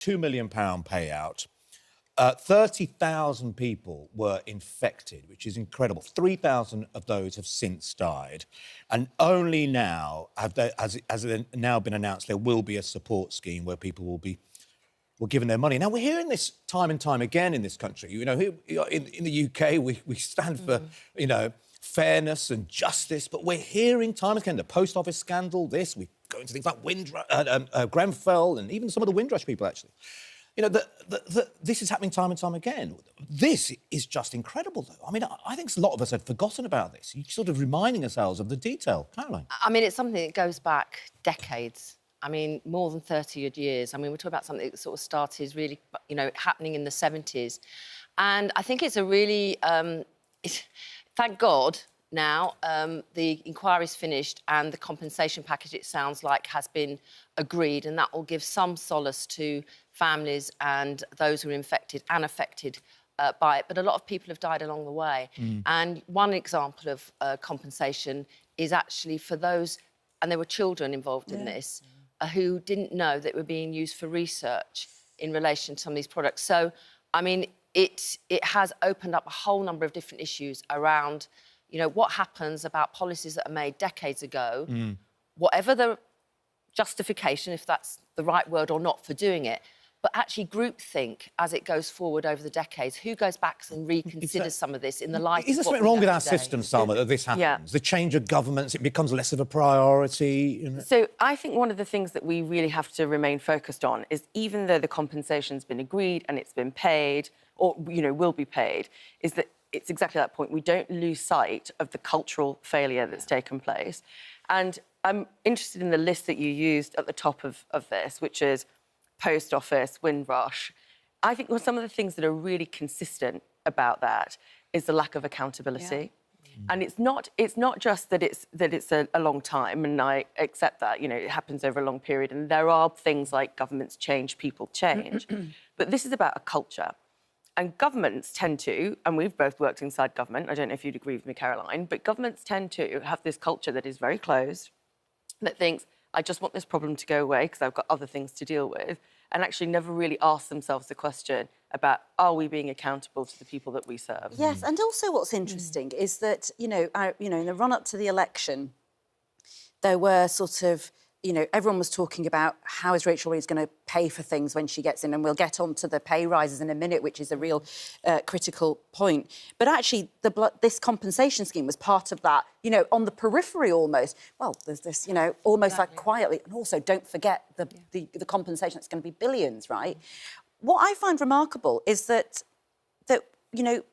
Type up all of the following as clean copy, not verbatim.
£2 million payout. 30,000 people were infected, which is incredible. 3,000 of those have since died. And only now, has it now been announced, there will be a support scheme where people will be given their money. Now, we're hearing this time and time again in this country. You know, in the UK, we stand for, you know, fairness and justice, but we're hearing time and again the post office scandal, we go into things like Grenfell and even some of the Windrush people, actually. You know, this is happening time and time again. This is just incredible, though. I mean, I think a lot of us had forgotten about this. You're sort of reminding ourselves of the detail. Caroline? I mean, it's something that goes back decades. I mean, more than 30 years. I mean, we're talking about something that sort of started really, you know, happening in the 70s. And I think it's a really... thank God now the inquiry's finished and the compensation package, it sounds like, has been agreed, and that will give some solace to families and those who are infected and affected by it. But a lot of people have died along the way. And one example of compensation is actually for those, and there were children involved in this, who didn't know that were being used for research in relation to some of these products. So, I mean, it has opened up a whole number of different issues around, you know, what happens about policies that are made decades ago, whatever the justification, if that's the right word or not, for doing it, but actually groupthink as it goes forward over the decades. Who goes back and reconsiders some of this in the light Is there of what something we wrong know with our today? system, Salma, that this happens? Yeah. The change of governments, it becomes less of a priority? You know? So I think one of the things that we really have to remain focused on is, even though the compensation's been agreed and it's been paid, or, you know, will be paid, is that it's exactly that point. We don't lose sight of the cultural failure that's taken place. And I'm interested in the list that you used at the top of this, which is Post Office, Windrush. I think some of the things that are really consistent about that is the lack of accountability. And it's not just that it's a long time, and I accept that, you know, it happens over a long period, and there are things like governments change, people change, but this is about a culture. And governments tend to, and we've both worked inside government, I don't know if you'd agree with me, Caroline, but governments tend to have this culture that is very closed, that thinks, I just want this problem to go away because I've got other things to deal with, and actually never really ask themselves the question about, are we being accountable to the people that we serve? Yes, and also what's interesting is that, you know, in the run-up to the election, there were sort of, you know, everyone was talking about how is Rachel Reid going to pay for things when she gets in, and we'll get on to the pay rises in a minute, which is a real critical point. But actually, this compensation scheme was part of that, you know, on the periphery almost. Well, there's this, you know, almost like quietly, and also don't forget the compensation that's going to be billions, right? What I find remarkable is that you know,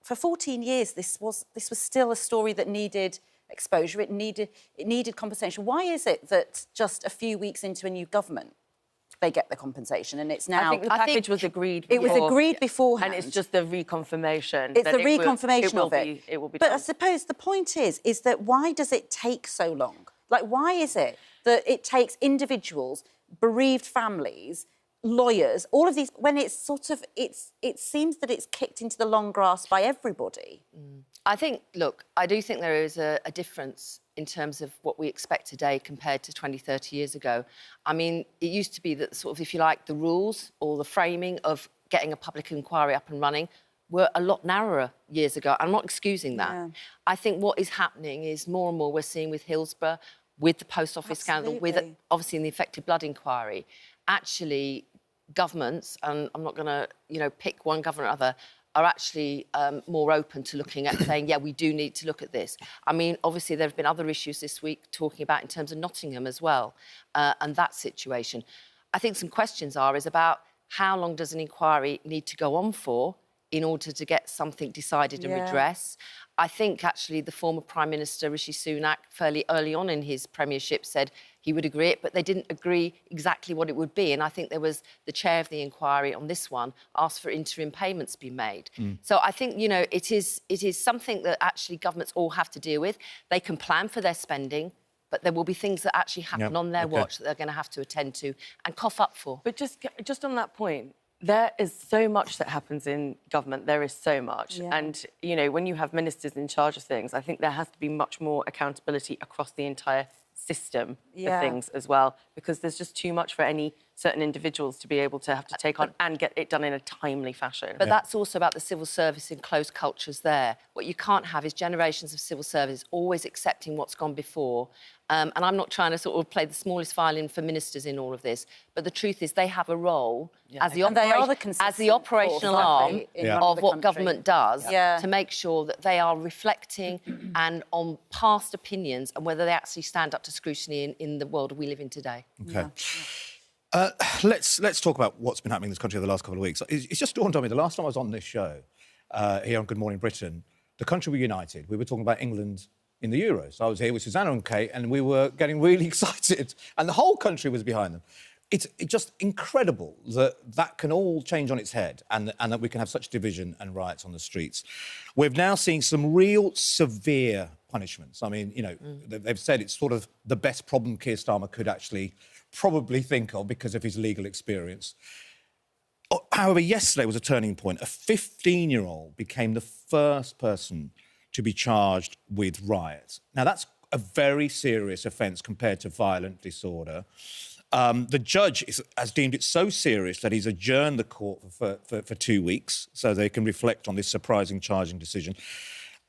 for 14 years, this was still a story that needed exposure, it needed compensation. Why is it that just a few weeks into a new government they get the compensation, and it's now... I think the package was agreed before. It was agreed beforehand. And it's just the reconfirmation. It's the reconfirmation of it. It will be But done. I suppose the point is that why does it take so long? Like, why is it that it takes individuals, bereaved families, lawyers, all of these, when it's sort of, it seems that it's kicked into the long grass by everybody? I think, look, I do think there is a difference in terms of what we expect today compared to 20, 30 years ago. I mean, it used to be that sort of, if you like, the rules or the framing of getting a public inquiry up and running were a lot narrower years ago. I'm not excusing that. Yeah. I think what is happening is more and more we're seeing with Hillsborough, with the post office scandal, with obviously in the Infected Blood inquiry, actually governments, and I'm not going to, you know, pick one government or other, are actually more open to looking at saying, yeah, we do need to look at this. I mean, obviously, there have been other issues this week talking about in terms of Nottingham as well, and that situation. I think some questions is about how long does an inquiry need to go on for in order to get something decided and redress. I think, actually, the former Prime Minister, Rishi Sunak, fairly early on in his premiership said he would agree it, but they didn't agree exactly what it would be. And I think there was the chair of the inquiry on this one asked for interim payments be made. So I think, you know, it is something that actually governments all have to deal with. They can plan for their spending, but there will be things that actually happen on their watch that they're going to have to attend to and cough up for. But just on that point, there is so much that happens in government. There is so much. Yeah. And, you know, when you have ministers in charge of things, I think there has to be much more accountability across the entire system for things as well, because there's just too much for any certain individuals to be able to have to take on and get it done in a timely fashion. But that's also about the civil service in close cultures there. What you can't have is generations of civil service always accepting what's gone before. And I'm not trying to sort of play the smallest violin for ministers in all of this, but the truth is they have a role as the operational arm of what government does to make sure that they are reflecting and on past opinions and whether they actually stand up to scrutiny in the world we live in today. OK. Let's talk about what's been happening in this country over the last couple of weeks. It's just dawned on me, the last time I was on this show, here on Good Morning Britain, the country were united. We were talking about England in the Euros. I was here with Susanna and Kate, and we were getting really excited, and the whole country was behind them. It's just incredible that that can all change on its head and that we can have such division and riots on the streets. We've now seen some real severe punishments. I mean, you know, they've said it's sort of the best problem Keir Starmer could actually probably think of because of his legal experience. However, yesterday was a turning point. A 15-year-old became the first person to be charged with riots. Now, that's a very serious offence compared to violent disorder. The judge has deemed it so serious that he's adjourned the court for 2 weeks so they can reflect on this surprising charging decision.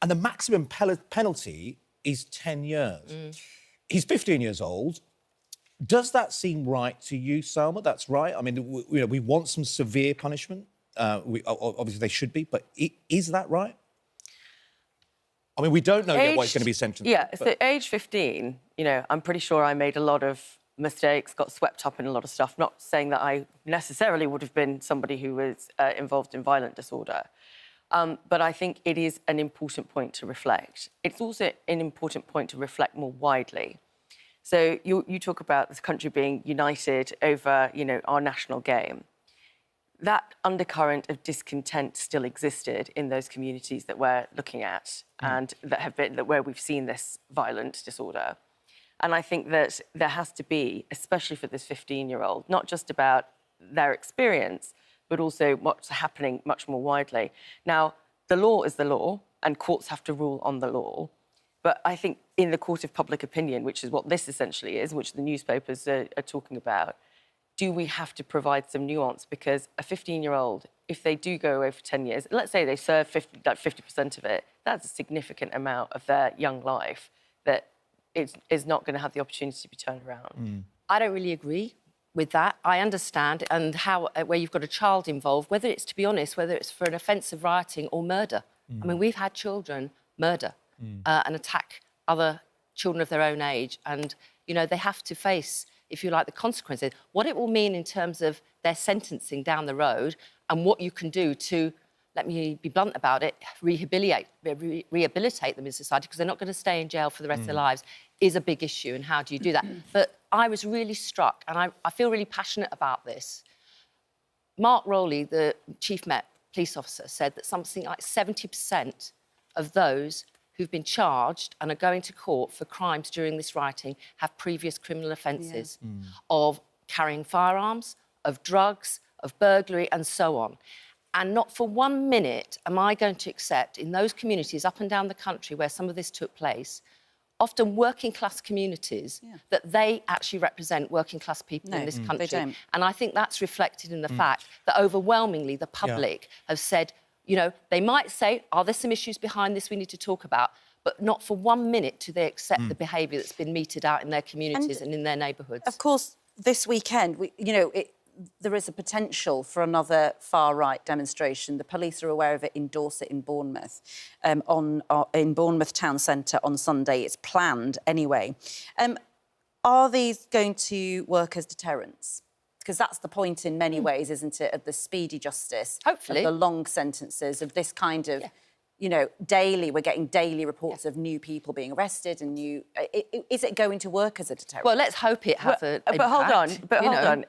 And the maximum penalty is 10 years. He's 15 years old. Does that seem right to you, Salma? That's right. I mean, we want some severe punishment. Obviously, they should be. But is that right? I mean, we don't know yet what he's going to be sentenced. Yeah, so age 15, you know, I'm pretty sure I made a lot of mistakes, got swept up in a lot of stuff. Not saying that I necessarily would have been somebody who was involved in violent disorder. But I think it is an important point to reflect. It's also an important point to reflect more widely. So you talk about this country being united over, you know, our national game. That undercurrent of discontent still existed in those communities that we're looking at and that have been where we've seen this violent disorder. And I think that there has to be, especially for this 15-year-old, not just about their experience, but also what's happening much more widely. Now, the law is the law, and courts have to rule on the law. But I think in the court of public opinion, which is what this essentially is, which the newspapers are talking about, do we have to provide some nuance? Because a 15-year-old, if they do go away for 10 years, let's say they serve 50% of it, that's a significant amount of their young life that is not going to have the opportunity to be turned around. I don't really agree with that. I understand and how where you've got a child involved, whether it's, to be honest, whether it's for an offence of rioting or murder. I mean, we've had children murder and attack other children of their own age, and, you know, they have to face, if you like, the consequences. What it will mean in terms of their sentencing down the road and what you can do to, let me be blunt about it, rehabilitate them in society, because they're not going to stay in jail for the rest of their lives, is a big issue. And how do you do that? But I was really struck, and I feel really passionate about this. Mark Rowley, the Chief Met police officer, said that something like 70% of those who've been charged and are going to court for crimes during this rioting have previous criminal offences of carrying firearms, of drugs, of burglary and so on. And not for 1 minute am I going to accept in those communities up and down the country where some of this took place, often working-class communities, that they actually represent working-class people in this country. They don't. And I think that's reflected in the fact that overwhelmingly the public have said, you know, they might say, are there some issues behind this we need to talk about? But not for 1 minute do they accept the behaviour that's been meted out in their communities and in their neighbourhoods. Of course, this weekend, there is a potential for another far-right demonstration. The police are aware of it in Dorset, in Bournemouth, in Bournemouth town centre on Sunday. It's planned anyway. Are these going to work as deterrents? Because that's the point in many ways, isn't it, of the speedy justice, hopefully, of the long sentences, of this kind of, you know, we're getting daily reports of new people being arrested and new... Is it going to work as a deterrent? Well, let's hope it has an impact. But hold on.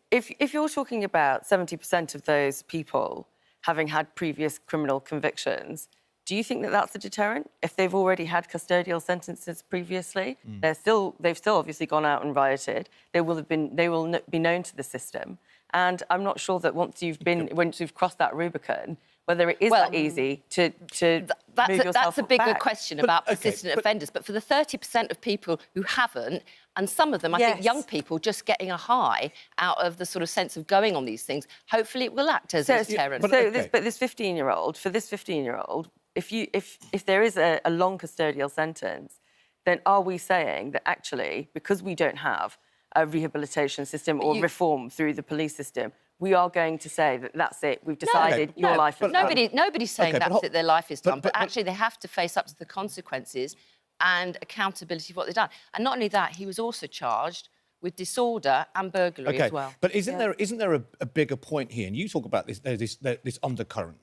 If you're talking about 70% of those people having had previous criminal convictions, do you think that that's a deterrent? If they've already had custodial sentences previously, they've still obviously gone out and rioted. They will be known to the system, and I'm not sure that once you've crossed that Rubicon, whether it is that easy to move yourself That's a bigger back. question about persistent offenders. But for the 30% of people who haven't, and some of them, I think young people just getting a high out of the sort of sense of going on these things, hopefully it will act as a deterrent. But this 15-year-old, for this 15-year-old, if there is a long custodial sentence, then are we saying that actually, because we don't have a rehabilitation system or reform through the police system, we are going to say that that's it, we've decided your life is done? Nobody's saying that's it, their life is done, but actually they have to face up to the consequences and accountability of what they've done. And not only that, he was also charged with disorder and burglary as well. But isn't there a bigger point here? And you talk about this undercurrent,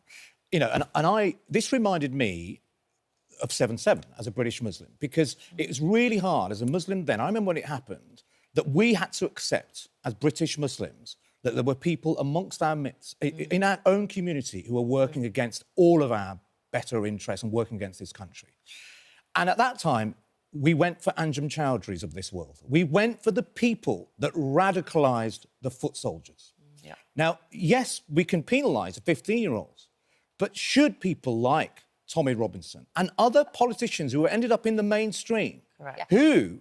you know, and this reminded me of 7/7 as a British Muslim, because it was really hard as a Muslim then. I remember when it happened that we had to accept as British Muslims that there were people amongst our midst, in our own community, who were working against all of our better interests and working against this country. And at that time, we went for Anjem Chowdhury's of this world. We went for the people that radicalised the foot soldiers. Yeah. Now, yes, we can penalise 15-year-olds, but should people like Tommy Robinson and other politicians who ended up in the mainstream, whose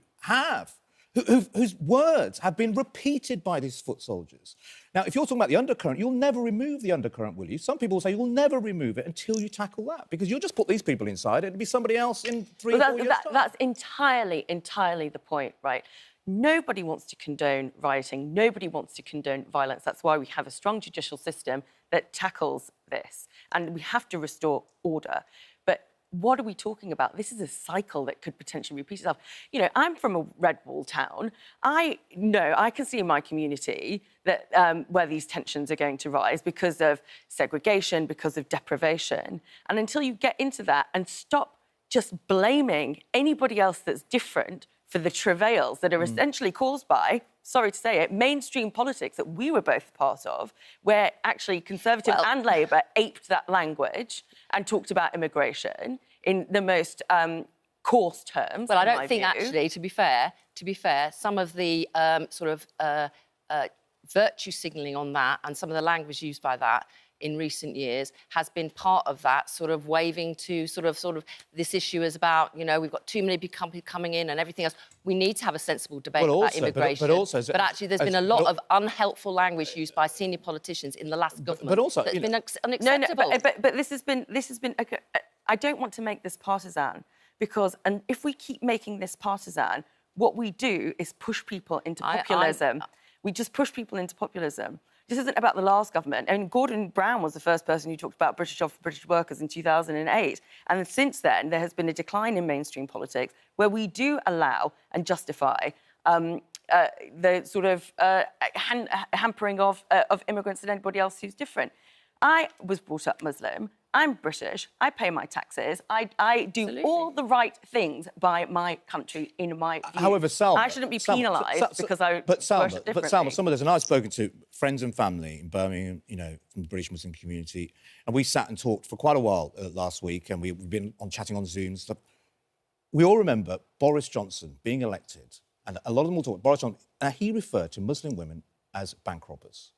words have been repeated by these foot soldiers. Now, if you're talking about the undercurrent, you'll never remove the undercurrent, will you? Some people say you'll never remove it until you tackle that, because you'll just put these people inside, it'll be somebody else in 3 or 4 years' time. That's entirely the point, right? Nobody wants to condone rioting. Nobody wants to condone violence. That's why we have a strong judicial system that tackles this. And we have to restore order. But what are we talking about? This is a cycle that could potentially repeat itself. You know, I'm from a red wall town. I know, I can see in my community that where these tensions are going to rise because of segregation, because of deprivation. And until you get into that and stop just blaming anybody else that's different for the travails that are essentially caused by, sorry to say it, mainstream politics that we were both part of, where actually Conservative and Labour aped that language and talked about immigration in the most coarse terms. Well, I don't think actually, to be fair, some of the virtue signalling on that and some of the language used by that in recent years has been part of that sort of waving to sort of this issue is about, you know, we've got too many big companies coming in and everything else. We need to have a sensible debate about immigration. But actually, there's been a lot of unhelpful language used by senior politicians in the last government. But also, that's been unacceptable. No, but this has been. I don't want to make this partisan because, and if we keep making this partisan, what we do is push people into populism. We just push people into populism. This isn't about the last government. I mean, Gordon Brown was the first person who talked about British workers in 2008. And since then, there has been a decline in mainstream politics where we do allow and justify the sort of hampering of immigrants and anybody else who's different. I was brought up Muslim. I'm British. I pay my taxes. I do all the right things by my country in my view. However, Salma, I shouldn't be penalised because I worship differently. But Salma, some of this, and I've spoken to friends and family in Birmingham, you know, from the British Muslim community, and we sat and talked for quite a while last week, and we've been chatting on Zoom and stuff. We all remember Boris Johnson being elected, and a lot of them will talk. Boris Johnson, and he referred to Muslim women as bank robbers.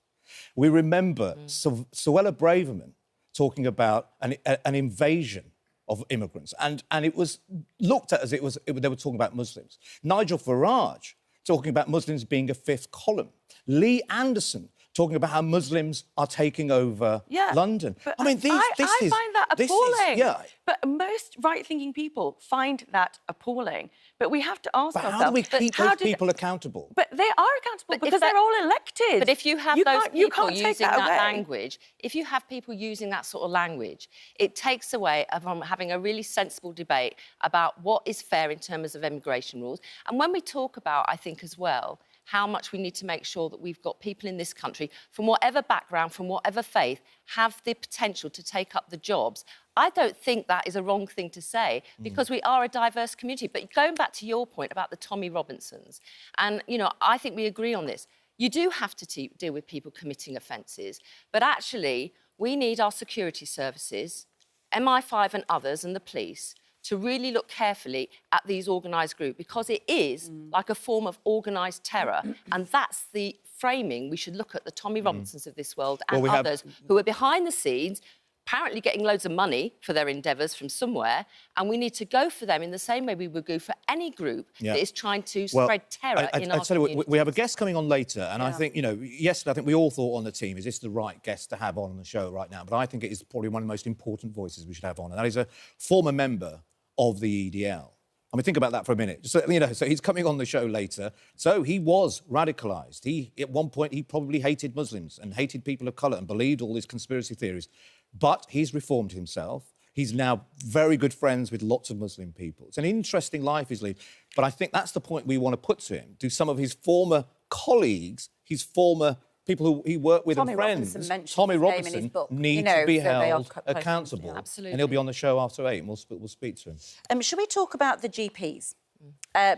We remember Suella Braverman talking about an invasion of immigrants, and it was looked at as they were talking about Muslims. Nigel Farage talking about Muslims being a fifth column. Lee Anderson talking about how Muslims are taking over London. But I mean, I find that appalling. Yeah. But most right-thinking people find that appalling. But we have to ask ourselves... How do we keep those people accountable? But they are accountable because they're all elected. But if you have those people using that language, if you have people using that sort of language, it takes away from having a really sensible debate about what is fair in terms of immigration rules. And when we talk about, I think as well, how much we need to make sure that we've got people in this country, from whatever background, from whatever faith, have the potential to take up the jobs. I don't think that is a wrong thing to say because we are a diverse community. But going back to your point about the Tommy Robinsons, and, you know, I think we agree on this. You do have to deal with people committing offences, but actually we need our security services, MI5 and others and the police, to really look carefully at these organised groups because it is like a form of organised terror. And that's the framing we should look at the Tommy Robinsons of this world and others who are behind the scenes apparently getting loads of money for their endeavours from somewhere, and we need to go for them in the same way we would go for any group that is trying to spread terror in our communities. We have a guest coming on later, and I think, yesterday I think we all thought on the team, is this the right guest to have on the show right now? But I think it is probably one of the most important voices we should have on, and that is a former member of the EDL. I mean, think about that for a minute. So he's coming on the show later. So he was radicalised. At one point, he probably hated Muslims and hated people of colour and believed all these conspiracy theories. But he's reformed himself. He's now very good friends with lots of Muslim people. It's an interesting life he's leading. But I think that's the point we want to put to him. Do some of his former colleagues, his former people who he worked with and friends, Tommy Robinson, need to be held accountable. Yeah, absolutely. And he'll be on the show after 8, and we'll speak to him. Should we talk about the GPs?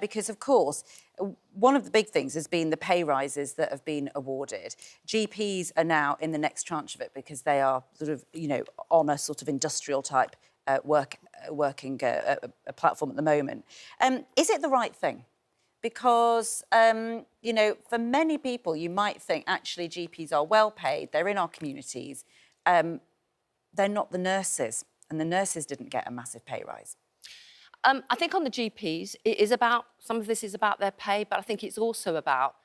Because, of course, one of the big things has been the pay rises that have been awarded. GPs are now in the next tranche of it because they are sort of, on a sort of industrial type working a platform at the moment. Is it the right thing? Because, for many people, you might think, actually, GPs are well paid, they're in our communities, they're not the nurses, and the nurses didn't get a massive pay rise. I think on the GPs, some of this is about their pay, but I think it's also about,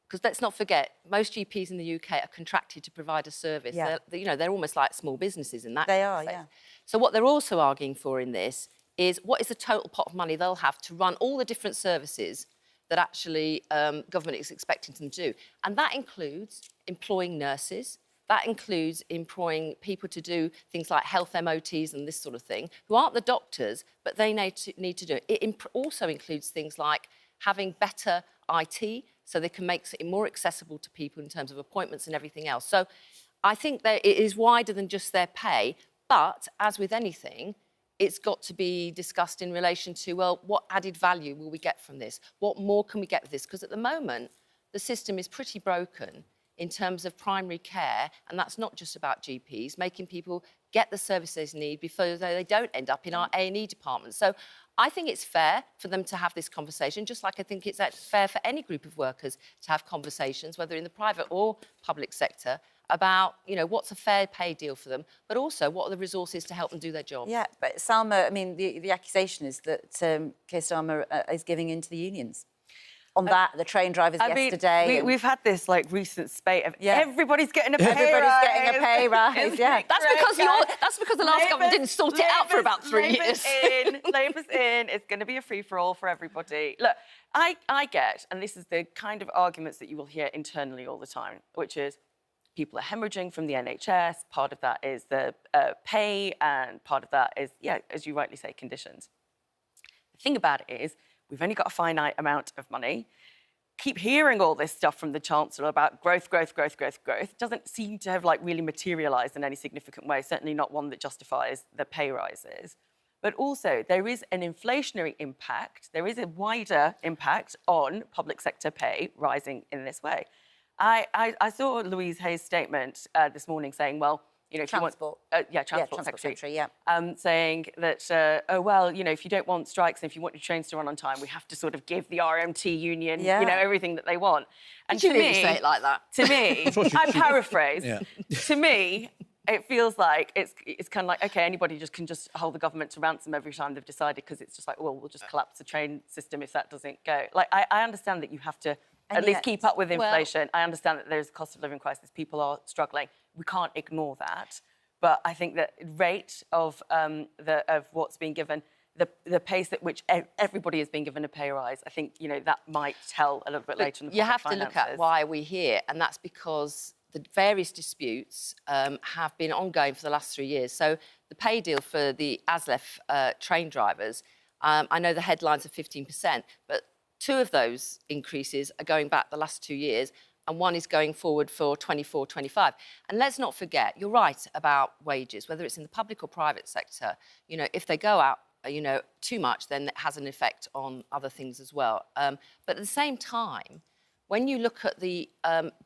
because let's not forget, most GPs in the UK are contracted to provide a service. Yeah. They're almost like small businesses in that They are, sense. yeah. So what they're also arguing for in this is what is the total pot of money they'll have to run all the different services that actually government is expecting them to do. And that includes employing nurses, that includes employing people to do things like health MOTs and this sort of thing, who aren't the doctors, but they need to do it. It also includes things like having better IT so they can make it more accessible to people in terms of appointments and everything else. So I think that it is wider than just their pay, but as with anything, it's got to be discussed in relation to, well, what added value will we get from this? What more can we get with this? Because at the moment, the system is pretty broken in terms of primary care, and that's not just about GPs, making people get the services they need before they don't end up in our A&E department. So I think it's fair for them to have this conversation, just like I think it's fair for any group of workers to have conversations, whether in the private or public sector, about, what's a fair pay deal for them, but also what are the resources to help them do their job. Yeah, but Salma, I mean, the accusation is that Keir Starmer is giving in to the unions. On the train drivers yesterday. We've had this recent spate of everybody's getting a pay rise. Everybody's getting a pay rise. Yeah, that's because the last government didn't sort it out for about 3 years. Labour's in. It's going to be a free for all for everybody. Look, I get, and this is the kind of arguments that you will hear internally all the time, which is people are hemorrhaging from the NHS. Part of that is the pay, and part of that is, as you rightly say, conditions. The thing about it is, we've only got a finite amount of money. Keep hearing all this stuff from the Chancellor about growth. Doesn't seem to have really materialised in any significant way, certainly not one that justifies the pay rises. But also, there is an inflationary impact. There is a wider impact on public sector pay rising in this way. I saw Louise Hay's statement this morning saying, well, Transport. Transport Secretary, saying that, if you don't want strikes and if you want your trains to run on time, we have to sort of give the RMT union, everything that they want. And Did you really say it like that? To me, I paraphrase. Yeah. To me, it feels like it's kind of like, OK, anybody can just hold the government to ransom every time they've decided, because it's just like, well, we'll just collapse the train system if that doesn't go. I understand that you have to at least keep up with inflation. I understand that there's a cost of living crisis. People are struggling. We can't ignore that. But I think that rate of what's being given, the pace at which everybody is being given a pay rise, I think, that might tell a little bit later in the You have to look at why we're here, and that's because the various disputes have been ongoing for the last 3 years. So the pay deal for the ASLEF train drivers, I know the headlines are 15%, but 2 of those increases are going back the last 2 years, and 1 is going forward for 24-25. And let's not forget, you're right about wages, whether it's in the public or private sector. If they go out, too much, then it has an effect on other things as well. But at the same time, when you look at the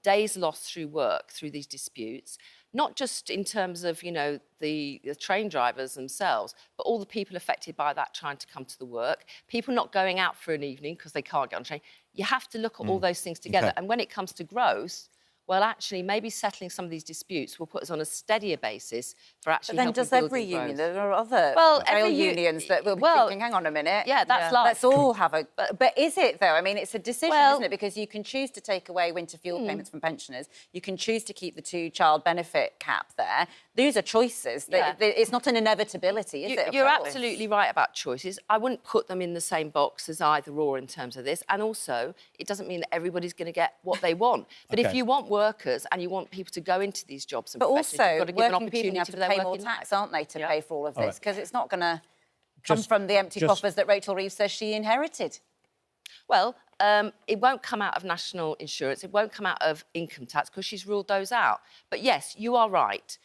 days lost through work, through these disputes, not just in terms of, the train drivers themselves, but all the people affected by that trying to come to the work, people not going out for an evening because they can't get on a train. You have to look at all those things together. Okay. And when it comes to growth, well, actually, maybe settling some of these disputes will put us on a steadier basis for actually But then helping does build every and union? growth. There are other every unions that will be thinking, hang on a minute. Yeah, that's life. Let's all have a... But is it, though? I mean, it's a decision, isn't it? Because you can choose to take away winter fuel payments from pensioners. You can choose to keep the 2-child benefit cap there. These are choices. It's not an inevitability, is it? You're absolutely right about choices. I wouldn't put them in the same box as either or in terms of this. And also, it doesn't mean that everybody's going to get what they want. But if you want workers and you want people to go into these jobs and professions, you've got to give an opportunity for their pay more working tax, life. aren't they, to pay for all of this? Because it's not going to come from the empty coffers that Rachel Reeves says she inherited. Well, it won't come out of national insurance. It won't come out of income tax because she's ruled those out. But yes, you are right.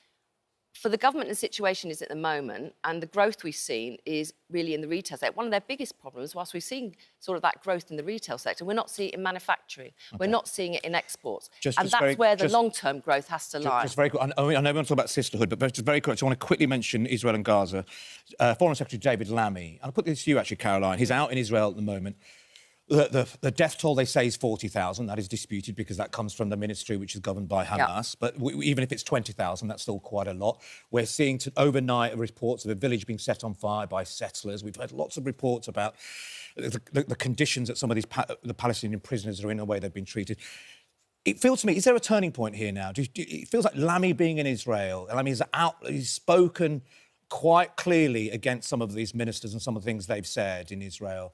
For the government, the situation is at the moment, and the growth we've seen is really in the retail sector. One of their biggest problems, whilst we've seen sort of that growth in the retail sector, we're not seeing it in manufacturing. We're not seeing it in exports. And that's where the long-term growth has to lie. Just very quick. I know we want to talk about sisterhood, but just very quick, I want to quickly mention Israel and Gaza. Foreign Secretary David Lammy, and I'll put this to you, actually, Caroline. He's out in Israel at the moment. The death toll, they say, is 40,000. That is disputed because that comes from the ministry which is governed by Hamas. But even if it's 20,000, that's still quite a lot. We're seeing overnight reports of a village being set on fire by settlers. We've had lots of reports about the conditions that some of these the Palestinian prisoners are in, the way they've been treated. It feels to me, is there a turning point here now? It feels like Lammy being in Israel, he's spoken quite clearly against some of these ministers and some of the things they've said in Israel.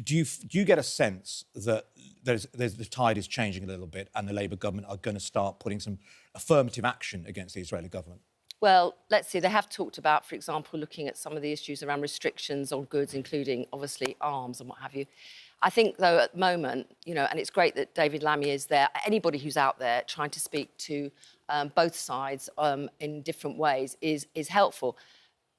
Do you get a sense that the tide is changing a little bit and the Labour government are going to start putting some affirmative action against the Israeli government? Well, let's see. They have talked about, for example, looking at some of the issues around restrictions on goods, including, obviously, arms and what have you. I think, though, at the moment, and it's great that David Lammy is there, anybody who's out there trying to speak to both sides in different ways is helpful.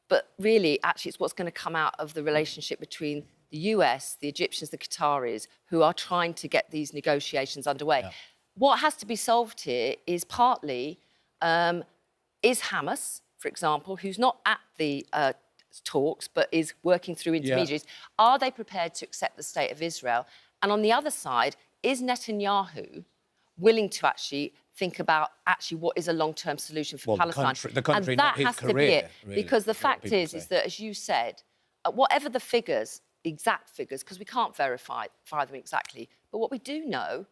But really, actually, it's what's going to come out of the relationship between the US, the Egyptians, the Qataris, who are trying to get these negotiations underway. Yeah. What has to be solved here is partly, is Hamas, for example, who's not at the talks but is working through intermediaries, are they prepared to accept the state of Israel? And on the other side, is Netanyahu willing to actually think about what is a long-term solution for Palestine? The country, and that not his has career, to be it. really, because the fact is that, as you said, whatever the figures, exact figures, because we can't verify them exactly, but what we do know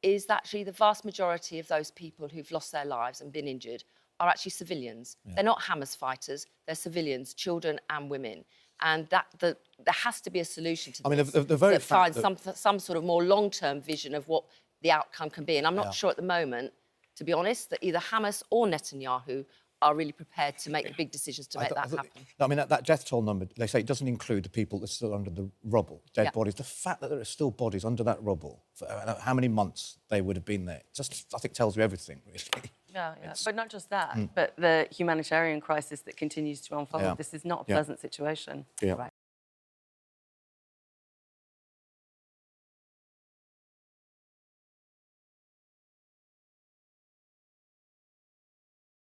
is that actually the vast majority of those people who've lost their lives and been injured are actually civilians. Yeah. They're not Hamas fighters, they're civilians, children and women. And there has to be a solution to this. The very fact that some sort of more long-term vision of what the outcome can be. And I'm not sure at the moment, to be honest, that either Hamas or Netanyahu are really prepared to make the big decisions to make that happen. I mean, that death toll number, they say it doesn't include the people that are still under the rubble, dead bodies. The fact that there are still bodies under that rubble, for how many months they would have been there, just, I think, tells you everything, really. Yeah. But not just that, but the humanitarian crisis that continues to unfold. This is not a pleasant situation. Yeah. Right.